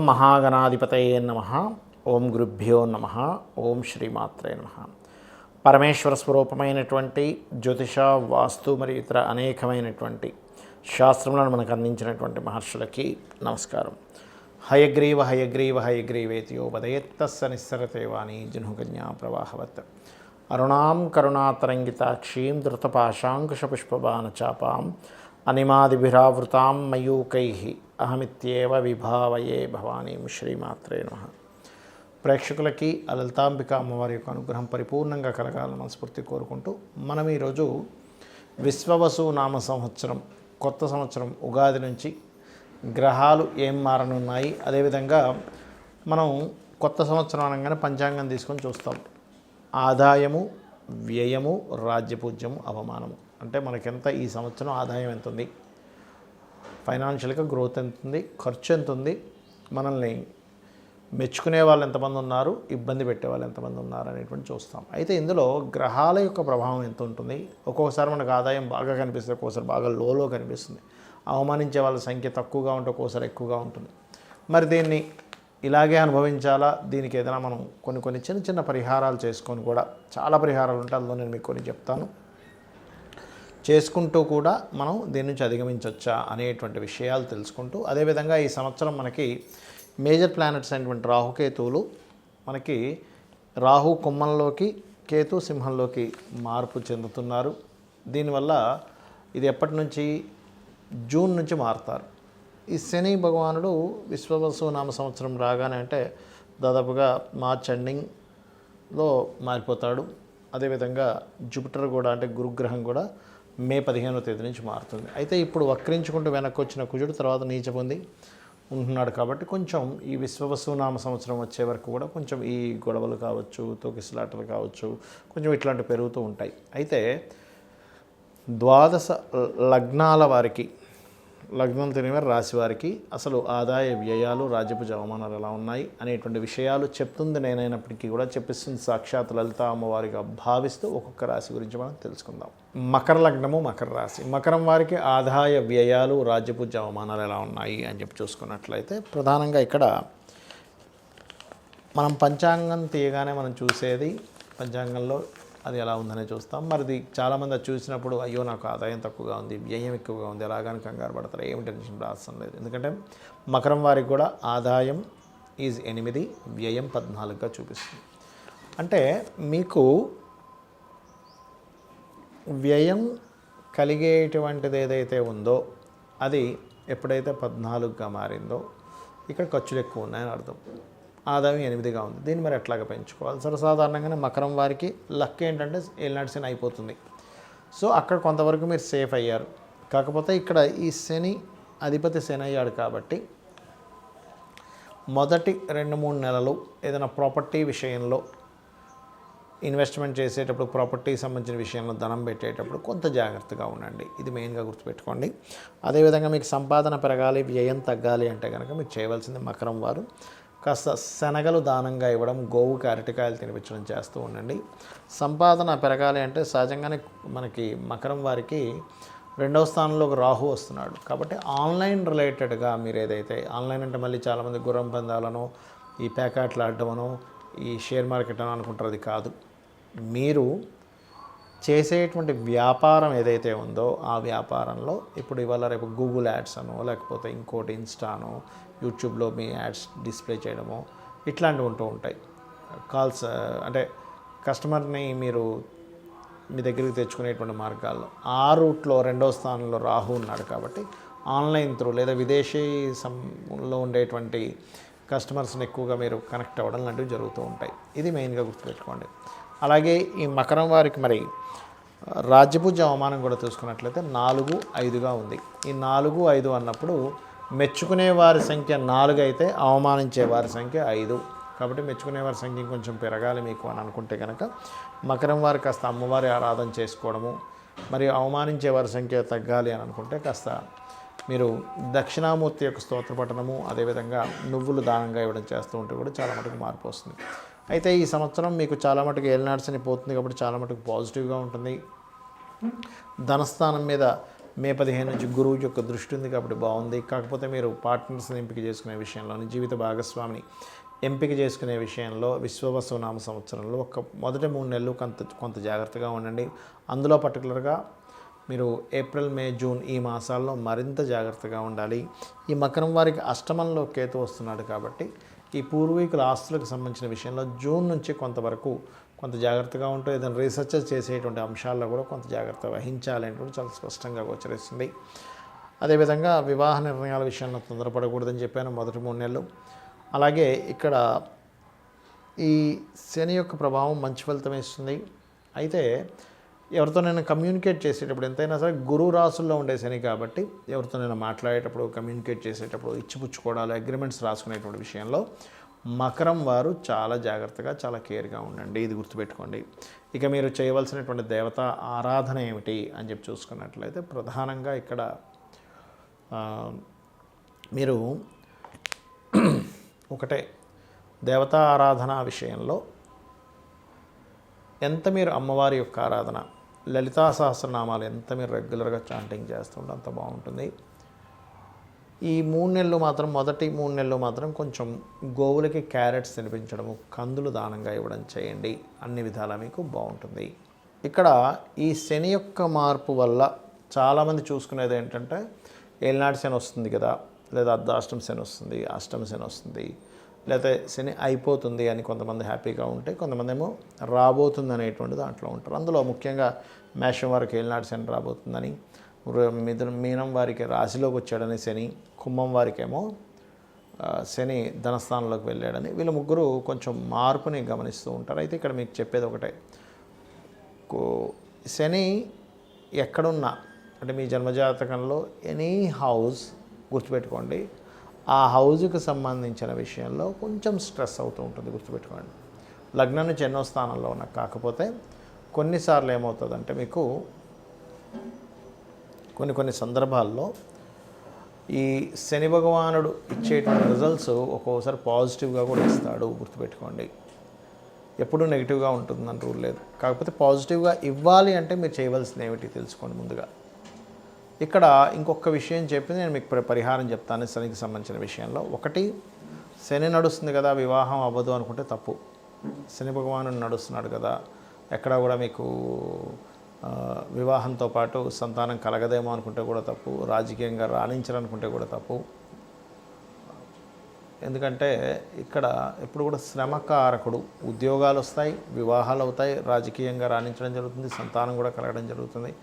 మహాగణాధిపతయే నమః. ఓం గురుభ్యో నమః. ఓం శ్రీమాత్రే నమః. పరమేశ్వర స్వరూపమైనటువంటి జ్యోతిష, వాస్తు మరియు ఇతర అనేకమైనటువంటి శాస్త్రములను మనకు అందించినటువంటి మహర్షులకి నమస్కారం. హయగ్రీవ హయగ్రీవ హయగ్రీవేతియో వదయత్తస్స నిస్సరతే వాణి జనుగన్యా ప్రవాహవత్. అరుణాం కరుణాతరంగితాక్షీం ధృతపాశాంకుశపుష్పబాణచాపాం అనిమాదిభిరావృతాం మయూకైః అహమిత్యేవ విభావయే భవానీం. శ్రీమాత్రే నమః. ప్రేక్షకులకి లలితాంబిక అమ్మవారి యొక్క అనుగ్రహం పరిపూర్ణంగా కలగాలని మనస్ఫూర్తి కోరుకుంటూ మనం ఈరోజు విశ్వవసు నామ సంవత్సరం కొత్త సంవత్సరం ఉగాది నుంచి గ్రహాలు ఏం మారనున్నాయి, అదేవిధంగా మనం కొత్త సంవత్సరం అనగానే పంచాంగం తీసుకొని చూస్తాం. ఆదాయము, వ్యయము, రాజ్యపూజ్యము, అవమానము. అంటే మనకెంత ఈ సంవత్సరం ఆదాయం ఎంత ఉంది, ఫైనాన్షియల్గా గ్రోత్ ఎంత ఉంది, ఖర్చు ఎంత ఉంది, మనల్ని మెచ్చుకునే వాళ్ళు ఎంతమంది ఉన్నారు, ఇబ్బంది పెట్టే వాళ్ళు ఎంతమంది ఉన్నారు అనేటువంటి చూస్తాం. అయితే ఇందులో గ్రహాల యొక్క ప్రభావం ఎంత ఉంటుంది. ఒక్కొక్కసారి మనకు ఆదాయం బాగా కనిపిస్తుంది, ఒక్కోసారి బాగా లోలో కనిపిస్తుంది. అవమానించే వాళ్ళ సంఖ్య తక్కువగా ఉంటే ఒక్కోసారి ఎక్కువగా ఉంటుంది. మరి దీన్ని ఇలాగే అనుభవించాలా, దీనికి ఏదైనా మనం కొన్ని చిన్న చిన్న పరిహారాలు చేసుకొని కూడా, చాలా పరిహారాలు ఉంటాయి, అందులో నేను మీకు కొన్ని చెప్తాను, చేసుకుంటూ కూడా మనం దీని నుంచి అధిగమించవచ్చా అనేటువంటి విషయాలు తెలుసుకుంటూ, అదేవిధంగా ఈ సంవత్సరం మనకి మేజర్ ప్లానెట్స్ అయినటువంటి రాహుకేతువులు మనకి రాహు కుంభంలోకి, కేతు సింహంలోకి మార్పు చెందుతున్నారు. దీనివల్ల ఇది ఎప్పటి నుంచి, జూన్ నుంచి మారుతారు. ఈ శని భగవానుడు విశ్వవసు నామ సంవత్సరం రాగానే అంటే దాదాపుగా మార్చ్ ఎండింగ్లో మారిపోతాడు. అదేవిధంగా జూపిటర్ కూడా అంటే గురుగ్రహం కూడా మే 15వ తేదీ నుంచి మారుతుంది. అయితే ఇప్పుడు వక్రించుకుంటూ వెనక్కి వచ్చిన కుజుడు తర్వాత నీచ పొంది ఉంటున్నాడు. కాబట్టి కొంచెం ఈ విశ్వవసు నామ సంవత్సరం వచ్చే వరకు కూడా కొంచెం ఈ గొడవలు కావచ్చు, తోకిసలాటలు కావచ్చు, కొంచెం ఇట్లాంటివి పెరుగుతూ ఉంటాయి. అయితే ద్వాదశ లగ్నాల వారికి, లగ్నం తెలియని రాశి వారికి అసలు ఆదాయ వ్యయాలు, రాజ్యపూజ అవమానాలు ఎలా ఉన్నాయి అనేటువంటి విషయాలు చెప్తుంది నేనైనప్పటికీ కూడా చెప్పిస్తుంది సాక్షాత్ లలిత అమ్మవారిగా భావిస్తూ ఒక్కొక్క రాశి గురించి మనం తెలుసుకుందాం. మకర లగ్నము, మకర రాశి. మకరం వారికి ఆదాయ వ్యయాలు, రాజ్యపూజ అవమానాలు ఎలా ఉన్నాయి అని చెప్పి చూసుకున్నట్లయితే ప్రధానంగా ఇక్కడ మనం పంచాంగం తీయగానే మనం చూసేది పంచాంగంలో అది ఎలా ఉందని చూస్తాం. మరిది చాలామంది అది చూసినప్పుడు అయ్యో నాకు ఆదాయం తక్కువగా ఉంది, వ్యయం ఎక్కువగా ఉంది, ఎలాగని కంగారు పడతారు. ఏమి టెన్షన్ రాస్తాం లేదు. ఎందుకంటే మకరం వారికి కూడా ఆదాయం ఈజ్ 8, వ్యయం 14గా చూపిస్తుంది. అంటే మీకు వ్యయం కలిగేటువంటిది ఏదైతే ఉందో అది ఎప్పుడైతే 14గా మారిందో ఇక్కడ ఖర్చులు ఎక్కువ ఉన్నాయని అర్థం. ఆదాయం 8గా ఉంది. దీన్ని మరి ఎట్లాగా పెంచుకోవాలి. సర్వసాధారణంగానే మకరం వారికి లక్ ఏంటంటే ఏలినాటి శని అయిపోతుంది. సో అక్కడ కొంతవరకు మీరు సేఫ్ అయ్యారు. కాకపోతే ఇక్కడ ఈ శని అధిపతి శని అయ్యాడు కాబట్టి మొదటి 2-3 నెలలు ఏదైనా ప్రాపర్టీ విషయంలో ఇన్వెస్ట్మెంట్ చేసేటప్పుడు, ప్రాపర్టీకి సంబంధించిన విషయంలో ధనం పెట్టేటప్పుడు కొంత జాగ్రత్తగా ఉండండి. ఇది మెయిన్గా గుర్తుపెట్టుకోండి. అదేవిధంగా మీకు సంపాదన పెరగాలి, వ్యయం తగ్గాలి అంటే కనుక మీరు చేయవలసింది మకరం వారు కాస్త శనగలు దానంగా ఇవ్వడం, గోవుకి అరటికాయలు తినిపించడం చేస్తూ ఉండండి. సంపాదన పెరగాలి అంటే సహజంగానే మనకి మకరం వారికి 2వ స్థానంలో ఒక రాహు వస్తున్నాడు. కాబట్టి ఆన్లైన్ రిలేటెడ్గా మీరు ఏదైతే, ఆన్లైన్ అంటే మళ్ళీ చాలామంది గుర్రం పందాలను, ఈ ప్యాకెట్లు ఆడటమనో, ఈ షేర్ మార్కెట్ అని అనుకుంటారు. అది కాదు. మీరు చేసేటువంటి వ్యాపారం ఏదైతే ఉందో ఆ వ్యాపారంలో ఇప్పుడు ఇవాళ రేపు గూగుల్ యాడ్స్ అనో, లేకపోతే ఇంకోటి ఇన్స్టానో, యూట్యూబ్లో మీ యాడ్స్ డిస్ప్లే చేయడమో ఇట్లాంటివి ఉంటూ ఉంటాయి. కాల్స్ అంటే కస్టమర్ని మీరు మీ దగ్గరికి తెచ్చుకునేటువంటి మార్గాల్లో ఆ రూట్లో 2వ స్థానంలో రాహు ఉన్నాడు. కాబట్టి ఆన్లైన్ త్రూ లేదా విదేశీ లో ఉండేటువంటి కస్టమర్స్ని ఎక్కువగా మీరు కనెక్ట్ అవ్వడం లాంటివి జరుగుతూ ఉంటాయి. ఇది మెయిన్గా గుర్తుపెట్టుకోండి. అలాగే ఈ మకరం వారికి మరి రాజ్యపూజ అవమానం కూడా చూసుకున్నట్లయితే 4, 5గా ఉంది. ఈ 4, 5 అన్నప్పుడు మెచ్చుకునే వారి సంఖ్య 4 అయితే అవమానించే వారి సంఖ్య 5. కాబట్టి మెచ్చుకునే వారి సంఖ్య కొంచెం పెరగాలి మీకు అని అనుకుంటే కనుక మకరం వారు కాస్త అమ్మవారి ఆరాధన చేసుకోవడము, మరియు అవమానించే వారి సంఖ్య తగ్గాలి అని అనుకుంటే కాస్త మీరు దక్షిణామూర్తి యొక్క స్తోత్ర పఠనము, అదేవిధంగా నువ్వులు దానంగా ఇవ్వడం చేస్తూ ఉంటే కూడా చాలా మటుకు మార్పు వస్తుంది. అయితే ఈ సంవత్సరం మీకు చాలా మటుకు ఏలినాటి శని పోతుంది కాబట్టి చాలా మటుకు పాజిటివ్గా ఉంటుంది. ధనస్థానం మీద మే 15 నుంచి గురువు యొక్క దృష్టి ఉంది కాబట్టి బాగుంది. కాకపోతే మీరు పార్ట్నర్స్ని ఎంపిక చేసుకునే విషయంలోని, జీవిత భాగస్వామిని ఎంపిక చేసుకునే విషయంలో విశ్వవసునామ సంవత్సరంలో మొదటి 3 నెలలు కొంత జాగ్రత్తగా ఉండండి. అందులో పర్టికులర్గా మీరు ఏప్రిల్, మే, జూన్ ఈ మాసాల్లో మరింత జాగ్రత్తగా ఉండాలి. ఈ మకరం వారికి అష్టమంలో కేతు వస్తున్నాడు కాబట్టి ఈ పూర్వీకుల ఆస్తులకు సంబంధించిన విషయంలో జూన్ నుంచి కొంతవరకు కొంత జాగ్రత్తగా ఉంటూ ఏదైనా రీసెర్చ్ చేసేటువంటి అంశాల్లో కూడా కొంత జాగ్రత్త వహించాలి అనేటువంటి చాలా స్పష్టంగా గోచరిస్తుంది. అదేవిధంగా వివాహ నిర్ణయాల విషయంలో తొందరపడకూడదని చెప్పాను మొదటి 3 నెలలు. అలాగే ఇక్కడ ఈ శని యొక్క ప్రభావం మంచి ఫలితం ఇస్తుంది. అయితే ఎవరితోనైనా కమ్యూనికేట్ చేసేటప్పుడు ఎంతైనా సరే గురువు రాసుల్లో ఉండే శని కాబట్టి ఎవరితోనైనా మాట్లాడేటప్పుడు, కమ్యూనికేట్ చేసేటప్పుడు, ఇచ్చిపుచ్చుకోవడాలు, అగ్రిమెంట్స్ రాసుకునేటువంటి విషయంలో మకరం వారు చాలా జాగ్రత్తగా, చాలా కేర్గా ఉండండి. ఇది గుర్తుపెట్టుకోండి. ఇక మీరు చేయవలసినటువంటి దేవతా ఆరాధన ఏమిటి అని చెప్పి చూసుకున్నట్లయితే ప్రధానంగా ఇక్కడ మీరు ఒకటే దేవతా ఆరాధన విషయంలో ఎంత మీరు అమ్మవారి యొక్క ఆరాధన, లలితా సహస్రనామాలు ఎంత మీరు రెగ్యులర్గా చాంటింగ్ చేస్తుంటే అంత బాగుంటుంది. ఈ 3 నెలలు మాత్రం, మొదటి 3 నెలలు మాత్రం కొంచెం గోవులకి క్యారెట్స్ తినిపించడము, కందులు దానంగా ఇవ్వడం చేయండి. అన్ని విధాలా మీకు బాగుంటుంది. ఇక్కడ ఈ శని యొక్క మార్పు వల్ల చాలామంది చూసుకునేది ఏంటంటే ఏలినాటి శని వస్తుంది కదా, లేదా అర్ధాష్టమ శని వస్తుంది, అష్టమ శని వస్తుంది, లేకపోతే శని అయిపోతుంది అని కొంతమంది హ్యాపీగా ఉంటే, కొంతమంది ఏమో రాబోతుంది అనేటువంటి దాంట్లో ఉంటారు. అందులో ముఖ్యంగా మేషం వారికి ఏలినాటి శని రాబోతుందని, మీనం వారికి రాశిలోకి వచ్చాడని శని, కుంభం వారికేమో శని ధనస్థానంలోకి వెళ్ళాడని, వీళ్ళు ముగ్గురు కొంచెం మార్పుని గమనిస్తూ ఉంటారు. అయితే ఇక్కడ మీకు చెప్పేది ఒకటే, శని ఎక్కడున్నా అంటే మీ జన్మజాతకంలో ఎనీ హౌస్ గుర్తుపెట్టుకోండి, ఆ హౌజ్కి సంబంధించిన విషయంలో కొంచెం స్ట్రెస్ అవుతూ ఉంటుంది. గుర్తుపెట్టుకోండి. లగ్నం నుంచి ఎన్నో స్థానంలో ఉన్నా, కాకపోతే కొన్నిసార్లు ఏమవుతుందంటే మీకు కొన్ని సందర్భాల్లో ఈ శని భగవానుడు ఇచ్చేటువంటి రిజల్ట్స్ ఒక్కోసారి పాజిటివ్గా కూడా ఇస్తాడు. గుర్తుపెట్టుకోండి. ఎప్పుడూ నెగిటివ్గా ఉంటుందని రూల్ లేదు. కాకపోతే పాజిటివ్గా ఇవ్వాలి అంటే మీరు చేయవలసింది ఏమిటి తెలుసుకోండి ముందుగా. ఇక్కడ ఇంకొక విషయం చెప్పి నేను మీకు పరిహారం చెప్తాను శనికి సంబంధించిన విషయంలో. ఒకటి, శని నడుస్తుంది కదా, వివాహం అవ్వదు అనుకుంటే తప్పు. శని భగవానుడు నడుస్తున్నాడు కదా, ఎక్కడ కూడా మీకు వివాహంతో పాటు సంతానం కలగదేమో అనుకుంటే కూడా తప్పు. రాజకీయంగా రాణించాలనుకుంటే కూడా తప్పు. ఎందుకంటే ఇక్కడ ఎప్పుడు కూడా శ్రమకారకుడు. ఉద్యోగాలు వస్తాయి, వివాహాలు అవుతాయి, రాజకీయంగా రాణించడం జరుగుతుంది, సంతానం కూడా కలగడం జరుగుతుంది.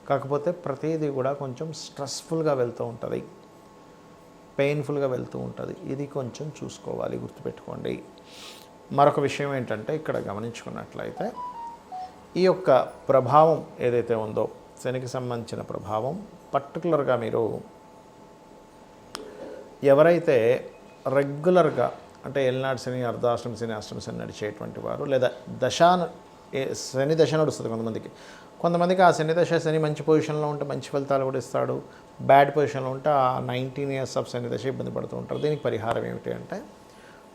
కాకపోతే ప్రతిదీ కూడా కొంచెం స్ట్రెస్ఫుల్గా వెళ్తూ ఉంటుంది, పెయిన్ఫుల్గా వెళ్తూ ఉంటుంది. ఇది కొంచెం చూసుకోవాలి, గుర్తుపెట్టుకోండి. మరొక విషయం ఏంటంటే ఇక్కడ గమనించుకున్నట్లయితే ఈ యొక్క ప్రభావం ఏదైతే ఉందో శనికి సంబంధించిన ప్రభావం, పర్టికులర్గా మీరు ఎవరైతే రెగ్యులర్గా అంటే ఏలినాటి శని, అర్ధాష్టమ శని, అష్టమ శని నడిచేటువంటి వారు, లేదా శని దశ నడుస్తుంది కొంతమందికి ఆ శని దశ, శని మంచి పొజిషన్లో ఉంటే మంచి ఫలితాలు కూడా ఇస్తాడు, బ్యాడ్ పొజిషన్లో ఉంటే ఆ 19 years ఆఫ్ శని దశ ఇబ్బంది పడుతూ ఉంటారు. దీనికి పరిహారం ఏమిటి అంటే,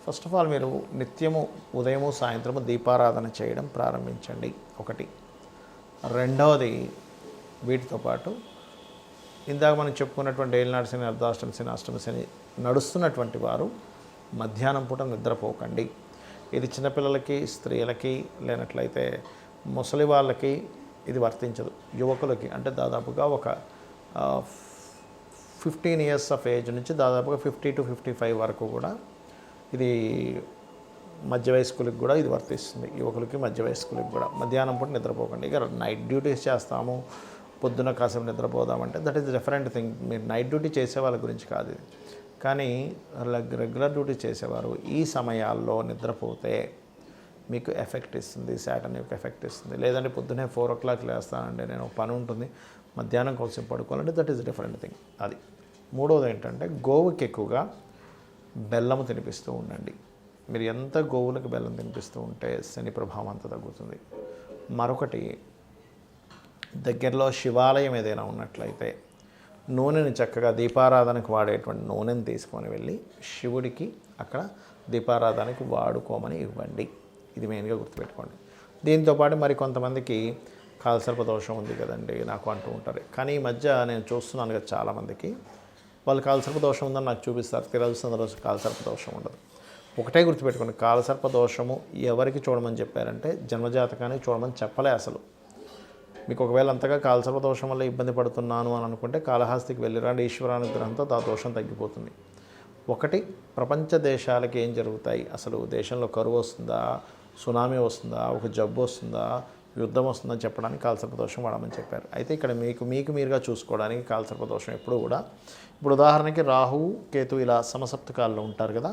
ఫస్ట్ ఆఫ్ ఆల్ మీరు నిత్యము ఉదయము సాయంత్రము దీపారాధన చేయడం ప్రారంభించండి. ఒకటి. రెండవది, వీటితో పాటు ఇందాక మనం చెప్పుకున్నటువంటి ఏలినాటి శని, అర్ధాష్టమ శని, అష్టమ శని నడుస్తున్నటువంటి వారు మధ్యాహ్నం పూట నిద్రపోకండి. ఇది చిన్నపిల్లలకి, స్త్రీలకి, లేనట్లయితే ముసలి వాళ్ళకి ఇది వర్తించదు. యువకులకి అంటే దాదాపుగా ఒక 15 years ఆఫ్ ఏజ్ నుంచి దాదాపుగా 50 to 55 వరకు కూడా ఇది మధ్య వయస్కులకు కూడా ఇది వర్తిస్తుంది. యువకులకి, మధ్య వయస్కులకు కూడా మధ్యాహ్నం పూట నిద్రపోకండి. ఇక నైట్ డ్యూటీస్ చేస్తాము, పొద్దున్న కాసేపు నిద్రపోదామంటే దట్ ఈస్ డిఫరెంట్ థింగ్. మీరు నైట్ డ్యూటీ చేసే వాళ్ళ గురించి కాదు ఇది. కానీ రెగ్యులర్ డ్యూటీ చేసేవారు ఈ సమయాల్లో నిద్రపోతే మీకు ఎఫెక్ట్ ఇస్తుంది, శాటర్న్ యొక్క ఎఫెక్ట్ ఇస్తుంది. లేదంటే పొద్దున్నే 4 o'clock లేస్తానండి, నేను పని ఉంటుంది, మధ్యాహ్నం కోసం పడుకోవాలంటే దట్ ఈస్ డిఫరెంట్ థింగ్. అది. మూడవది ఏంటంటే గోవుకి ఎక్కువగా బెల్లము తినిపిస్తూ ఉండండి. మీరు ఎంత గోవులకు బెల్లం తినిపిస్తూ ఉంటే శని ప్రభావం అంత తగ్గుతుంది. మరొకటి, దగ్గరలో శివాలయం ఏదైనా ఉన్నట్లయితే నూనెని చక్కగా దీపారాధనకు వాడేటువంటి నూనెని తీసుకొని వెళ్ళి శివుడికి అక్కడ దీపారాధనకి వాడుకోమని ఇవ్వండి. ఇది మెయిన్గా గుర్తుపెట్టుకోండి. దీంతోపాటు మరి కొంతమందికి కాలసర్ప దోషం ఉంది కదండి నాకు అంటూ ఉంటారు. కానీ ఈ మధ్య నేను చూస్తున్నాను కదా చాలామందికి, వాళ్ళు కాలసర్ప దోషం ఉందని నాకు చూపిస్తారు, తిరగల్సిన రోజు కాలసర్ప దోషం ఉండదు. ఒకటే గుర్తుపెట్టుకోండి, కాలసర్ప దోషము ఎవరికి చూడమని చెప్పారంటే జన్మజాతకాన్ని చూడమని చెప్పలే అసలు. మీకు ఒకవేళ అంతగా కాలసర్ప దోషం వల్ల ఇబ్బంది పడుతున్నాను అని అనుకుంటే కాళహస్తికి వెళ్ళిరండి, ఈశ్వరానుగ్రహంతో ఆ దోషం తగ్గిపోతుంది. ఒకటి, ప్రపంచ దేశాలకి ఏం జరుగుతాయి, అసలు దేశంలో కరువు వస్తుందా, సునామీ వస్తుందా, ఒక జబ్బు వస్తుందా, యుద్ధం వస్తుందని చెప్పడానికి కాలసర్ప దోషం వాడమని చెప్పారు. అయితే ఇక్కడ మీకు మీరుగా చూసుకోవడానికి కాలసర్ప దోషం ఎప్పుడు కూడా, ఇప్పుడు ఉదాహరణకి రాహువు కేతు ఇలా సమసప్తకాల్లో ఉంటారు కదా,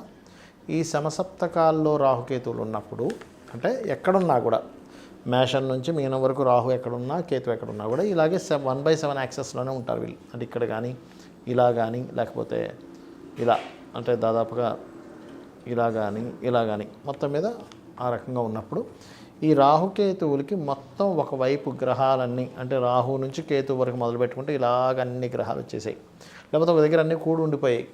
ఈ సమసప్తకాల్లో రాహుకేతువులు ఉన్నప్పుడు అంటే ఎక్కడున్నా కూడా మేషం నుంచి మీనం వరకు రాహు ఎక్కడున్నా కేతు ఎక్కడున్నా కూడా ఇలాగే 1/7 యాక్సెస్లోనే ఉంటారు వీళ్ళు. అంటే ఇక్కడ కానీ ఇలా కానీ లేకపోతే ఇలా, అంటే దాదాపుగా ఇలా కానీ మొత్తం మీద ఆ రకంగా ఉన్నప్పుడు ఈ రాహుకేతువులకి మొత్తం ఒకవైపు గ్రహాలన్నీ, అంటే రాహు నుంచి కేతు వరకు మొదలు పెట్టుకుంటే ఇలాగ అన్ని గ్రహాలు వచ్చేసాయి, లేకపోతే ఒక దగ్గర అన్నీ కూడి ఉండిపోయాయి,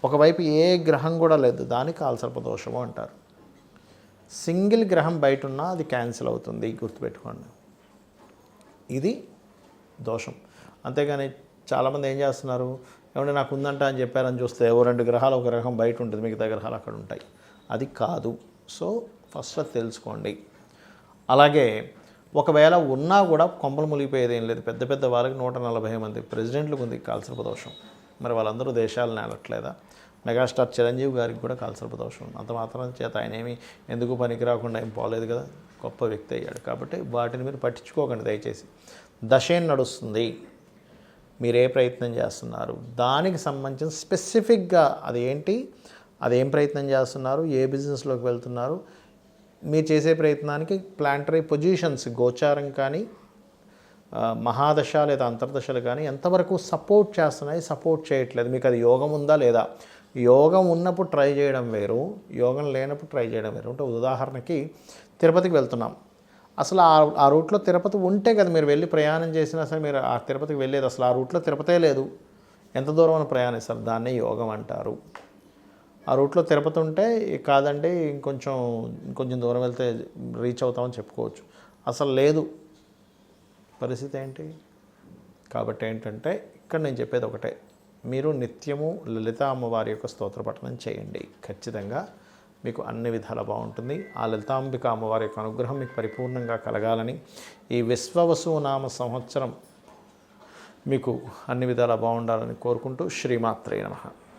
ఒకవైపు ఏ గ్రహం కూడా లేదు, దాన్ని కాలసర్ప దోషము అంటారు. సింగిల్ గ్రహం బయట ఉన్నా అది క్యాన్సిల్ అవుతుంది, గుర్తుపెట్టుకోండి. ఇది దోషం. అంతేగాని చాలామంది ఏం చేస్తున్నారు, ఏమంటే నాకు ఉందంట అని చెప్పారని చూస్తే ఓ 2 గ్రహాలు ఒక గ్రహం బయట ఉంటుంది, మిగతా గ్రహాలు అక్కడ ఉంటాయి. అది కాదు. సో ఫస్ట్ అది తెలుసుకోండి. అలాగే ఒకవేళ ఉన్నా కూడా కొంపలు మునిగిపోయేది ఏం లేదు. పెద్ద పెద్ద వాళ్ళకి 140 మంది ప్రెసిడెంట్లకు ఉంది కాలసర్ప దోషం. మరి వాళ్ళందరూ దేశాలు నేలట్లేదా? మెగాస్టార్ చిరంజీవి గారికి కూడా కాలసర్ప దోషం ఉంది. అంత మాత్రం చేత ఆయన ఏమి ఎందుకు పనికి రాకుండా ఏం పోలేదు కదా, గొప్ప వ్యక్తి అయ్యాడు. కాబట్టి వాటిని మీరు పట్టించుకోకండి దయచేసి. దశేం నడుస్తుంది, మీరు ఏ ప్రయత్నం చేస్తున్నారు, దానికి సంబంధించిన స్పెసిఫిక్గా అది ఏంటి, అదేం ప్రయత్నం చేస్తున్నారు, ఏ బిజినెస్లోకి వెళ్తున్నారు, మీరు చేసే ప్రయత్నానికి ప్లాంటరీ పొజిషన్స్ గోచారం కానీ మహాదశ లేదా అంతర్దశలు కానీ ఎంతవరకు సపోర్ట్ చేస్తున్నాయి, సపోర్ట్ చేయట్లేదు, మీకు అది యోగం ఉందా లేదా. యోగం ఉన్నప్పుడు ట్రై చేయడం వేరు, యోగం లేనప్పుడు ట్రై చేయడం వేరు. అంటే ఉదాహరణకి తిరుపతికి వెళ్తున్నాం, అసలు ఆ రూట్లో తిరుపతి ఉంటే కదా మీరు వెళ్ళి ప్రయాణం చేసినా సరే మీరు ఆ తిరుపతికి వెళ్ళేది, అసలు ఆ రూట్లో తిరుపతే లేదు, ఎంత దూరం అని ప్రయాణిస్తారు, దాన్నే యోగం అంటారు. ఆ రూట్లో తిరుపతి ఉంటే కాదండి ఇంకొంచెం దూరం వెళ్తే రీచ్ అవుతామని చెప్పుకోవచ్చు, అసలు లేదు, పరిస్థితి ఏంటి. కాబట్టి ఏంటంటే ఇక్కడ నేను చెప్పేది ఒకటే, మీరు నిత్యము లలిత అమ్మవారి యొక్క స్తోత్ర పఠనం చేయండి, ఖచ్చితంగా మీకు అన్ని విధాలా బాగుంటుంది. ఆ లలితాంబిక అమ్మవారి యొక్క అనుగ్రహం మీకు పరిపూర్ణంగా కలగాలని, ఈ విశ్వవసు నామ సంవత్సరం మీకు అన్ని విధాలా బాగుండాలని కోరుకుంటూ శ్రీమాత్రే నమః.